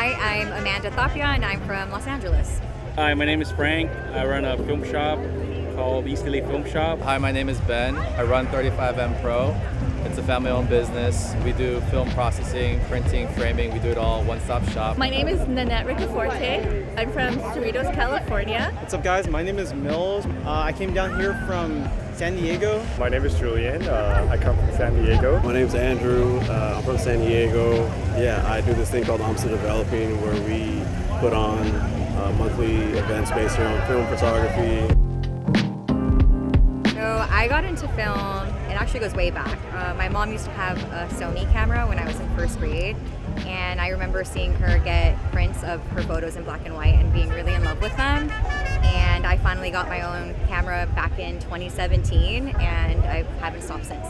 Hi, I'm Amanda Tapia and I'm from Los Angeles. Hi, my name is Frank. I run a film shop called East LA Film Shop. Hi, my name is Ben. I run 35M Pro. It's a family-owned business. We do film processing, printing, framing. We do it all, one-stop shop. My name is Nanette Ricaforte. I'm from Cerritos, California. What's up, guys? My name is Mills. I came down here from San Diego. My name is Julian. I come from San Diego. My name's Andrew. I'm from San Diego. Yeah, I do this thing called Amsterdam Developing where we put on monthly events based around film photography. So I got into film, it actually goes way back. My mom used to have a Sony camera when I was in first grade, and I remember seeing her get prints of her photos in black and white and being really in love with them. And I finally got my own camera back in 2017, and I haven't stopped since.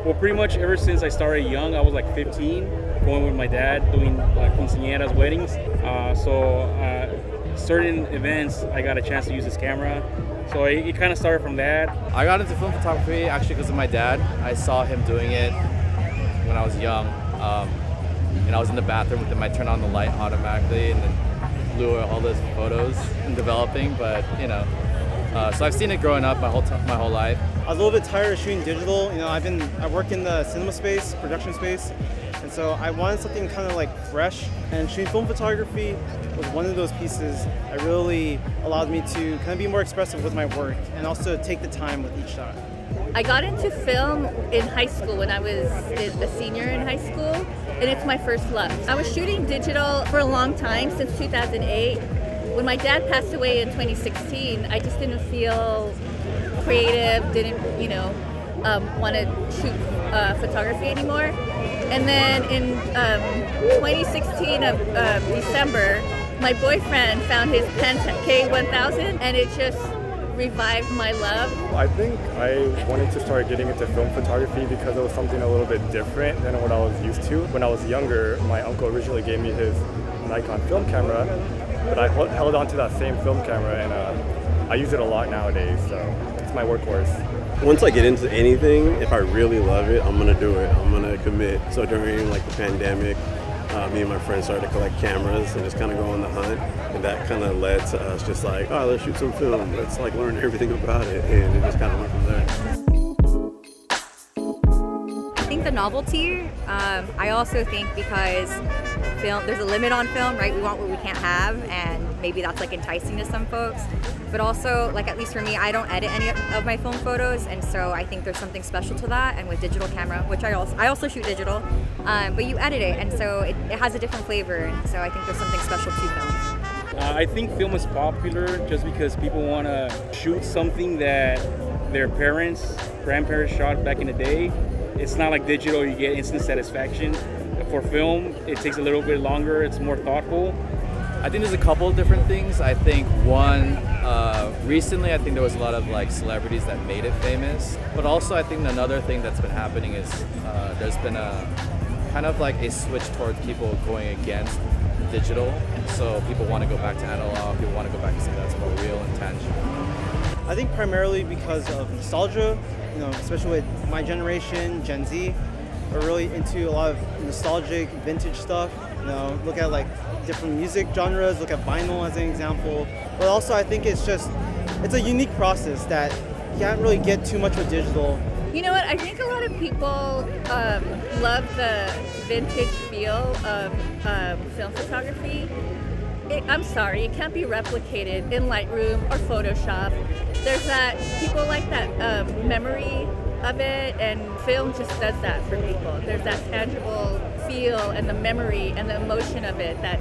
Well, pretty much ever since I started young, I was like 15, going with my dad, doing quinceañeras, weddings. Certain events, I got a chance to use this camera. So it kind of started from that. I got into film photography actually because of my dad. I saw him doing it when I was young. And I was in the bathroom with him. I turned on the light automatically and then blew all those photos and developing. But so I've seen it growing up my whole life. I was a little bit tired of shooting digital. I work in the cinema space, production space, and so I wanted something kind of like fresh. And shooting film photography was one of those pieces that really allowed me to kind of be more expressive with my work and also take the time with each shot. I got into film in high school when I was a senior in high school, and it's my first love. I was shooting digital for a long time, since 2008. When my dad passed away in 2016, I just didn't feel creative, didn't want to shoot photography anymore. And then in 2016 of December, my boyfriend found his Pentax K1000, and it just revived my love. I think I wanted to start getting into film photography because it was something a little bit different than what I was used to. When I was younger, my uncle originally gave me his Nikon film camera, but I held on to that same film camera, and I use it a lot nowadays, so it's my workhorse. Once I get into anything, if I really love it, I'm gonna do it. I'm gonna commit. So during the pandemic, me and my friends started to collect cameras and just kind of go on the hunt, and that kind of led to us just like, oh, let's shoot some film. Let's learn everything about it, and it just kind of went from there. I think the novelty, I also think because film, there's a limit on film, right? We want what we can't have, and maybe that's enticing to some folks. But also, at least for me, I don't edit any of my film photos, and so I think there's something special to that. And with digital camera, which I also shoot digital, but you edit it, and so it has a different flavor, and so I think there's something special to film. I think film is popular just because people want to shoot something that their parents, grandparents shot back in the day. It's not like digital, you get instant satisfaction. For film, it takes a little bit longer, it's more thoughtful. I think there's a couple of different things. I think one, recently I think there was a lot of celebrities that made it famous. But also I think another thing that's been happening is there's been a kind of a switch towards people going against digital. So people want to go back to analog, people want to go back to something that's more real and tangible. I think primarily because of nostalgia, especially with my generation, Gen Z, are really into a lot of nostalgic, vintage stuff. Look at different music genres, look at vinyl as an example. But also I think it's a unique process that you can't really get too much with digital. You know what? I think a lot of people love the vintage feel of film photography. I'm sorry, it can't be replicated in Lightroom or Photoshop. There's people like that memory of it, and film just does that for people. There's that tangible feel and the memory and the emotion of it that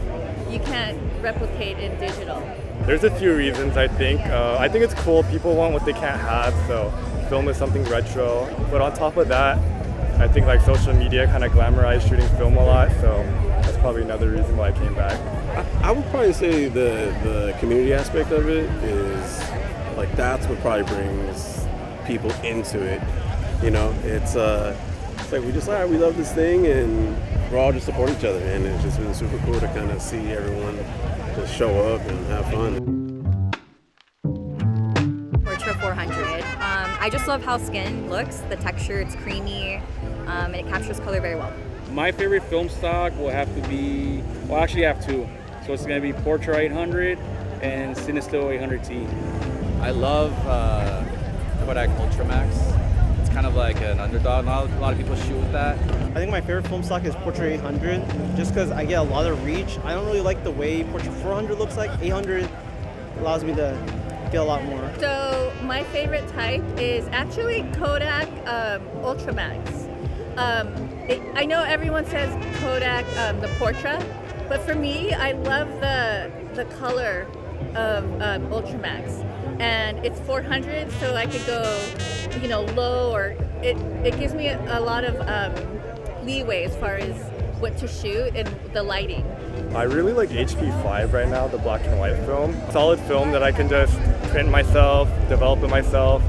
you can't replicate in digital. There's a few reasons, I think. I think it's cool. People want what they can't have, so film is something retro. But on top of that, I think social media kind of glamorized shooting film a lot, so that's probably another reason why I came back. I would probably say the community aspect of it is that's what probably brings people into it. It's we just we love this thing, and we're all just support each other, and it's just been super cool to kind of see everyone just show up and have fun. Portra 400. I just love how skin looks. The texture, it's creamy, and it captures color very well. My favorite film stock will have to be, well, actually I have two. So it's going to be Portra 800 and Cinestill 800T. I love Kodak Ultramax. It's kind of like an underdog. A lot of people shoot with that. I think my favorite film stock is Portrait 800, just because I get a lot of reach. I don't really like the way Portrait 400 looks like. 800 allows me to get a lot more. So my favorite type is actually Kodak Ultramax. I know everyone says Kodak the Portra, but for me, I love the color of Ultramax. And it's 400, so I could go, low, or it gives me a lot of leeway as far as what to shoot and the lighting. I really like HP5 right now, the black and white film. Solid film that I can just print myself, develop it myself.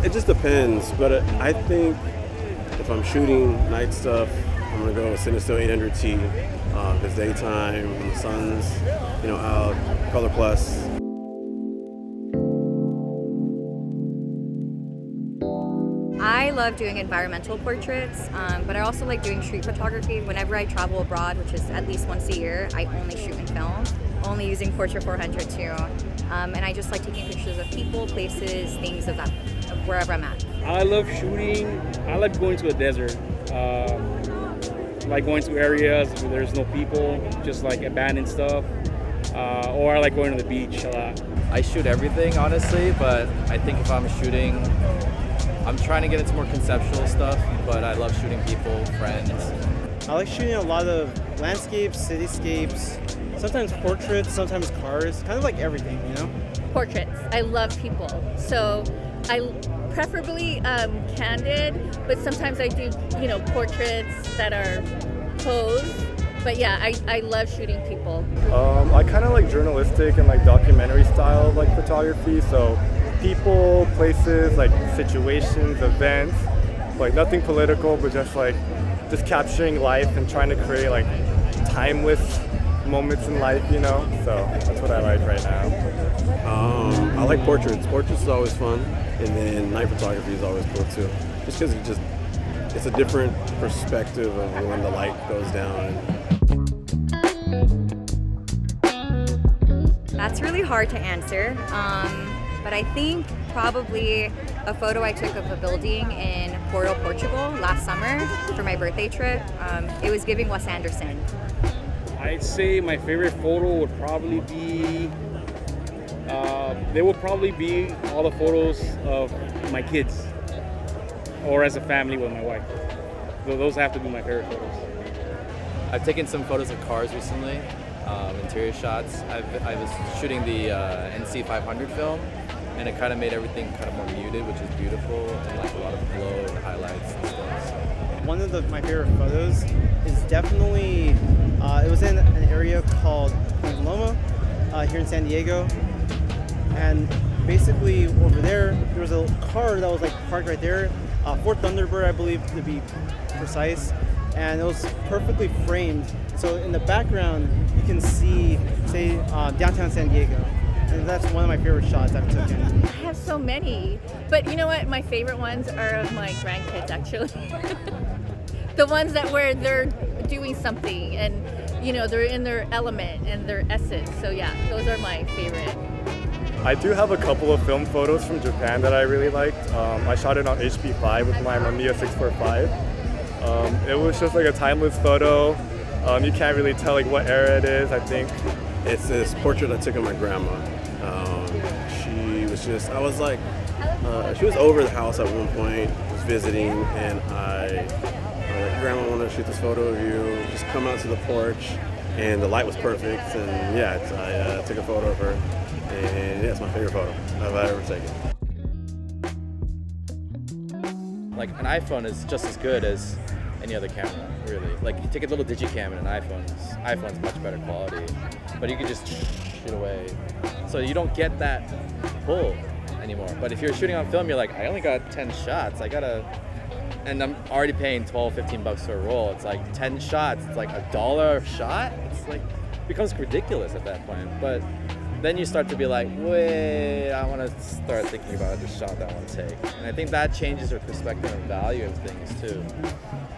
It just depends, but I think if I'm shooting night stuff, I'm gonna go with Cinestill 800T. If it's daytime, when the sun's out, color plus. I love doing environmental portraits, but I also like doing street photography. Whenever I travel abroad, which is at least once a year, I only shoot in film, only using Portra 400 too. And I just like taking pictures of people, places, things of wherever I'm at. I love shooting. I like going to a desert. Like going to areas where there's no people, just like abandoned stuff. Or I like going to the beach a lot. I shoot everything, honestly, but I think if I'm shooting, I'm trying to get into more conceptual stuff, but I love shooting people, friends. I like shooting a lot of landscapes, cityscapes, sometimes portraits, sometimes cars, kind of like everything, Portraits. I love people. So I preferably candid, but sometimes I do, portraits that are posed. But yeah, I love shooting people. I kind of like journalistic and like documentary style of like photography. So people, places, like situations, events, like nothing political, but just capturing life and trying to create like timeless moments in life, So that's what I like right now. I like portraits. Portraits is always fun, and then night photography is always cool too. Just because it's a different perspective of when the light goes down. That's really hard to answer, but I think probably a photo I took of a building in Porto, Portugal last summer for my birthday trip. It was giving Wes Anderson. I'd say my favorite photo would probably be, all the photos of my kids, or as a family with my wife. Those have to be my favorite photos. I've taken some photos of cars recently, interior shots. I was shooting the NC 500 film, and it kind of made everything kind of more muted, which is beautiful, and like a lot of glow and highlights and stuff. So. One of my favorite photos is definitely, it was in an area called Loma here in San Diego. And basically over there was a car that was like parked right there, Ford Thunderbird, I believe, to be precise. And it was perfectly framed. So in the background, you can see, say, downtown San Diego. And that's one of my favorite shots I've taken. I have so many, but you know what? My favorite ones are of my grandkids, actually. The ones where they're doing something and, they're in their element and their essence. So yeah, those are my favorite. I do have a couple of film photos from Japan that I really liked. I shot it on HP5 with my Mamiya 645. It was just like a timeless photo. You can't really tell like what era it is, I think. It's this portrait I took of my grandma. She was over the house at one point, was visiting, and I was like, Grandma, I want to shoot this photo of you. Just come out to the porch, and the light was perfect, and yeah, I took a photo of her, and yeah, it's my favorite photo I've ever taken. Like an iPhone is just as good as any other camera, really. Like you take a little digicam and an iPhone's much better quality, but you can just shoot away. So you don't get that pull anymore. But if you're shooting on film, you're like, I only got 10 shots. And I'm already paying $12-15 for a roll. It's like 10 shots. It's like $1 a shot. It's like becomes ridiculous at that point. But then you start to be like, wait, I want to start thinking about the shot that I want to take. And I think that changes your perspective and value of things too.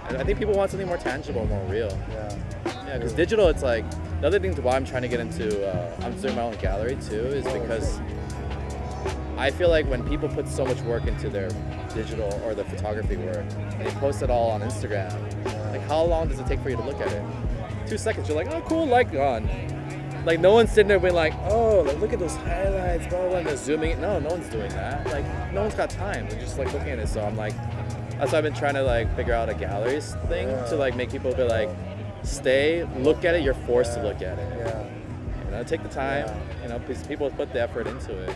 And I think people want something more tangible, more real. Yeah. Yeah, because digital, it's like, the other thing to why I'm trying to get into, I'm doing my own gallery too, is because I feel like when people put so much work into their digital or the photography work, and they post it all on Instagram, like how long does it take for you to look at it? 2 seconds, you're like, oh cool, like gone. Like no one's sitting there being like, oh, like, look at those highlights, blah, blah, blah, and they're zooming it. No one's doing that. Like no one's got time. They're just like looking at it. So I'm like, that's why I've been trying to like figure out a galleries thing to like make people be like, stay, look at it, you're forced to look at it. Yeah. You know, take the time, you know, because people put the effort into it.